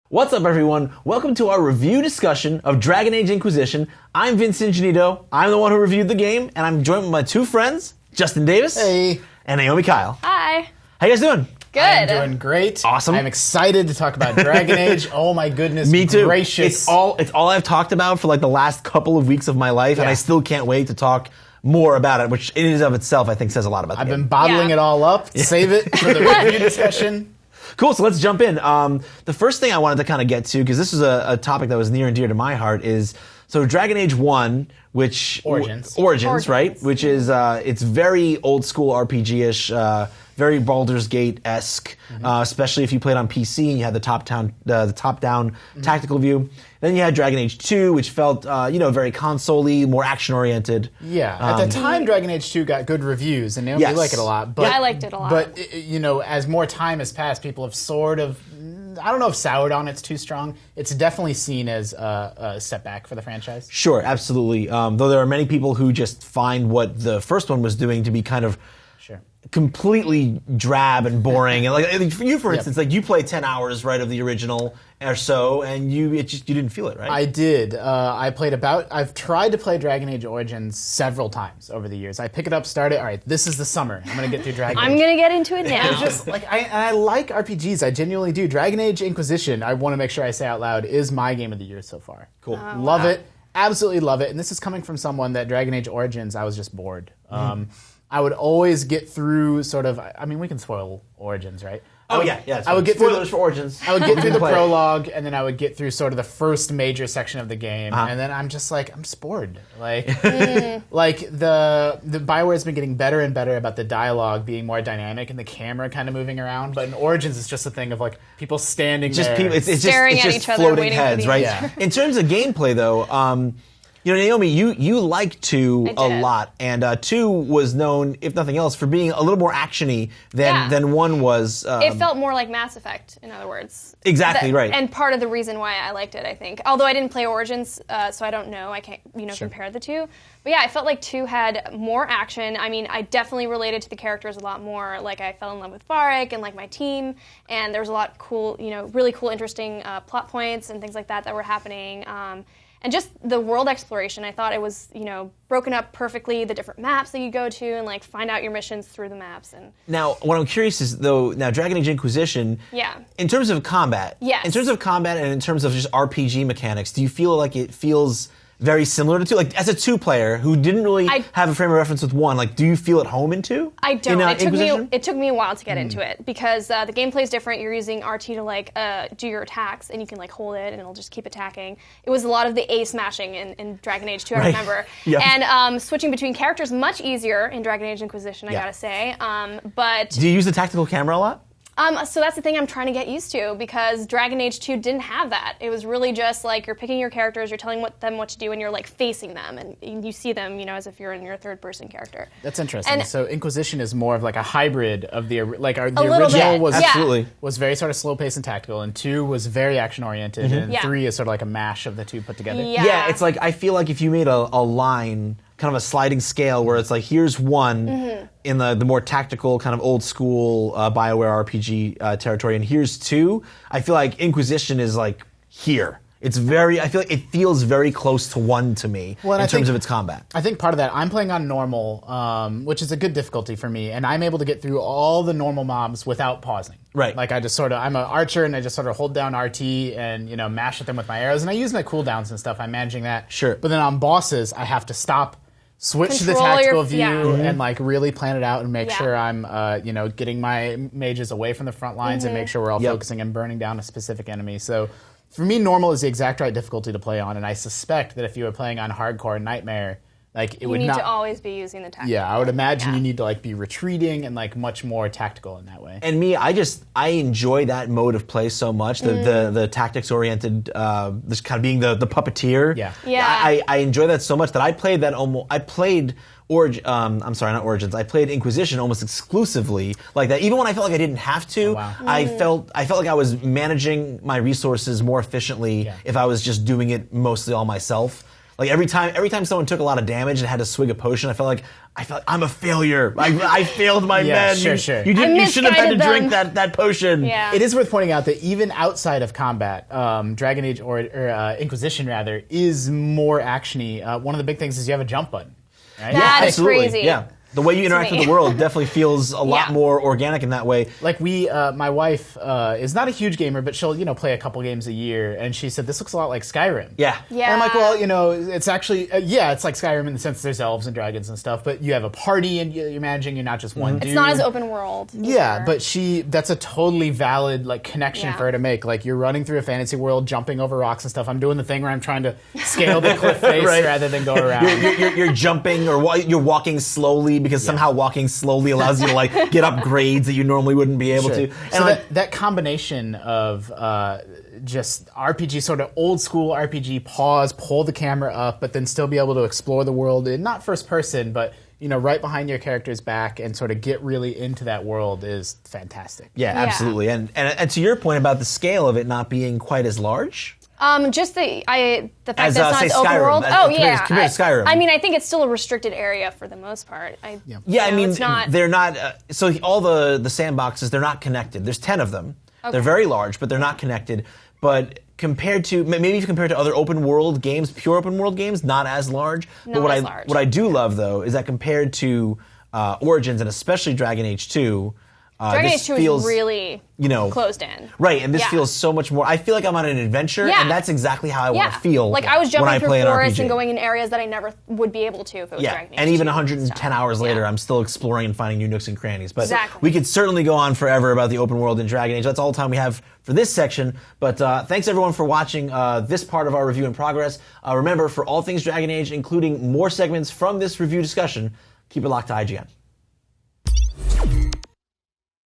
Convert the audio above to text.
What's up, everyone? Welcome to our review discussion of Dragon Age Inquisition. I'm Vince Ingenito. I'm the one who reviewed the game, and I'm joined with my two friends, Justin Davis. Hey. And Naomi Kyle. Hi. How you guys doing? Good. I'm doing great. Awesome. I'm excited to talk about Dragon Age. Oh my goodness. Me too. Gracious. It's all I've talked about for like the last couple of weeks of my life, and I still can't wait to talk more about it, which in and of itself I think says a lot about the I've game. been bottling it all up. Save it for the review discussion. Cool, so let's jump in. The first thing I wanted to kind of get to, because this is a topic that was near and dear to my heart, is so Dragon Age 1, which... Origins, right? Which is, it's very old school RPG-ish, very Baldur's Gate-esque, especially if you played on PC and you had the top-down tactical view. Then you had Dragon Age 2, which felt, very console-y, more action-oriented. Yeah, at the time, Dragon Age 2 got good reviews, and Naomi, you like it a lot. But, I liked it a lot. But, as more time has passed, people have sort of, I don't know if soured on it's too strong. It's definitely seen as a setback for the franchise. Sure, absolutely. Though there are many people who just find what the first one was doing to be kind of completely drab and boring. And like for you, for instance, like you played 10 hours, right, of the original or so, and you didn't feel it, right? I did. I've tried to play Dragon Age Origins several times over the years. I pick it up, start it. All right, this is the summer. I'm gonna get through Dragon Age. I'm gonna get into it now. It's just like I like RPGs. I genuinely do. Dragon Age Inquisition, I want to make sure I say out loud, is my game of the year so far. Cool. Love it. Absolutely love it. And this is coming from someone that Dragon Age Origins, I was just bored. I would always get through sort of, I mean, we can spoil Origins, right? Yeah. I would get spoilers for Origins. I would get through the prologue, and then I would get through sort of the first major section of the game, and then I'm just like, I'm just bored. Like, like the BioWare's been getting better and better about the dialogue being more dynamic and the camera kind of moving around. But in Origins, it's just a thing of like people standing there, it's staring just at each other, floating waiting heads, for the right? answer. In terms of gameplay, though. Naomi, you like 2 a lot, and 2 was known, if nothing else, for being a little more actiony than 1 was. It felt more like Mass Effect, in other words. Exactly, right. And part of the reason why I liked it, I think. Although I didn't play Origins, so I don't know. I can't, compare the two. But yeah, I felt like 2 had more action. I mean, I definitely related to the characters a lot more. Like, I fell in love with Varric and, like, my team. And there was a lot of cool, really cool, interesting plot points and things like that were happening. And just the world exploration, I thought it was, broken up perfectly, the different maps that you go to, and like find out your missions through the maps. And now, what I'm curious is, though, now Dragon Age Inquisition, in terms of combat, and in terms of just RPG mechanics, do you feel like it feels very similar to 2? Like, as a 2-player who didn't really have a frame of reference with 1, like, do you feel at home in 2? I don't. It took me a while to get into it because the gameplay is different. You're using RT to like do your attacks, and you can like hold it, and it'll just keep attacking. It was a lot of the A smashing in Dragon Age 2, I remember. And switching between characters much easier in Dragon Age Inquisition, I gotta say. But do you use the tactical camera a lot? So that's the thing I'm trying to get used to, because Dragon Age 2 didn't have that. It was really just like you're picking your characters, you're telling them what to do, and you're like facing them, and you see them, as if you're in your third-person character. That's interesting. And so Inquisition is more of like a hybrid of the original was very sort of slow-paced and tactical, and 2 was very action-oriented, and 3 is sort of like a mash of the 2 put together. Yeah, it's like I feel like if you made a line, kind of a sliding scale where it's like, here's 1 in the more tactical, kind of old school BioWare RPG territory, and here's 2. I feel like Inquisition is like here. I feel like it feels very close to 1 to me in terms of its combat. I think part of that, I'm playing on normal, which is a good difficulty for me, and I'm able to get through all the normal mobs without pausing. Right. Like I'm an archer, and I just sort of hold down RT and, mash at them with my arrows, and I use my cooldowns and stuff. I'm managing that. Sure. But then on bosses, I have to stop, switch to the tactical view, and like really plan it out and make sure I'm, getting my mages away from the front lines and make sure we're all focusing and burning down a specific enemy. So for me, normal is the exact right difficulty to play on, and I suspect that if you were playing on hardcore Nightmare, like it would not. You need to always be using the tactical. Yeah, I would imagine you need to like be retreating and like much more tactical in that way. And me, I enjoy that mode of play so much. The tactics oriented, this kind of being the puppeteer. Yeah. I enjoy that so much that I played that almost. I played I'm sorry, not Origins. I played Inquisition almost exclusively like that. Even when I felt like I didn't have to, I felt like I was managing my resources more efficiently if I was just doing it mostly all myself. Like every time someone took a lot of damage and had to swig a potion, I felt like I'm a failure. I failed my men. Sure. You shouldn't have had to drink that potion. Yeah. It is worth pointing out that even outside of combat, Dragon Age or Inquisition rather is more actiony. One of the big things is you have a jump button. Right? That is crazy. Yeah. The way you interact with the world definitely feels a lot more organic in that way. Like my wife is not a huge gamer, but she'll play a couple games a year, and she said this looks a lot like Skyrim. Yeah. And I'm like, well, it's actually it's like Skyrim in the sense there's elves and dragons and stuff, but you have a party and you're managing. You're not just one dude. It's not as open world. Yeah, but that's a totally valid connection for her to make. Like you're running through a fantasy world, jumping over rocks and stuff. I'm doing the thing where I'm trying to scale the cliff face rather than go around. You're jumping or you're walking slowly. Because somehow walking slowly allows you to get up grades that you normally wouldn't be able to. And so that combination of just RPG, sort of old school RPG, pause, pull the camera up, but then still be able to explore the world, and not first person, but right behind your character's back and sort of get really into that world is fantastic. Yeah, absolutely. And to your point about the scale of it not being quite as large. Just the fact that it's not say open Skyrim, world. compared to Skyrim. I mean, I think it's still a restricted area for the most part. I mean, they're not. So all the sandboxes, they're not connected. There's 10 of them. Okay. They're very large, but they're not connected. But compared to other open world games, pure open world games, not as large. But what I do love though is that compared to Origins and especially Dragon Age 2. Dragon Age 2 is really closed in. Right, and this feels so much more. I feel like I'm on an adventure, and that's exactly how I want to feel. Like I was jumping through forests and RPG. going in areas that I never would be able to if it was Dragon Age. And even 110 hours later, I'm still exploring and finding new nooks and crannies. But exactly. We could certainly go on forever about the open world in Dragon Age. That's all the time we have for this section. But thanks everyone for watching this part of our review in progress. Remember, for all things Dragon Age, including more segments from this review discussion, keep it locked to IGN.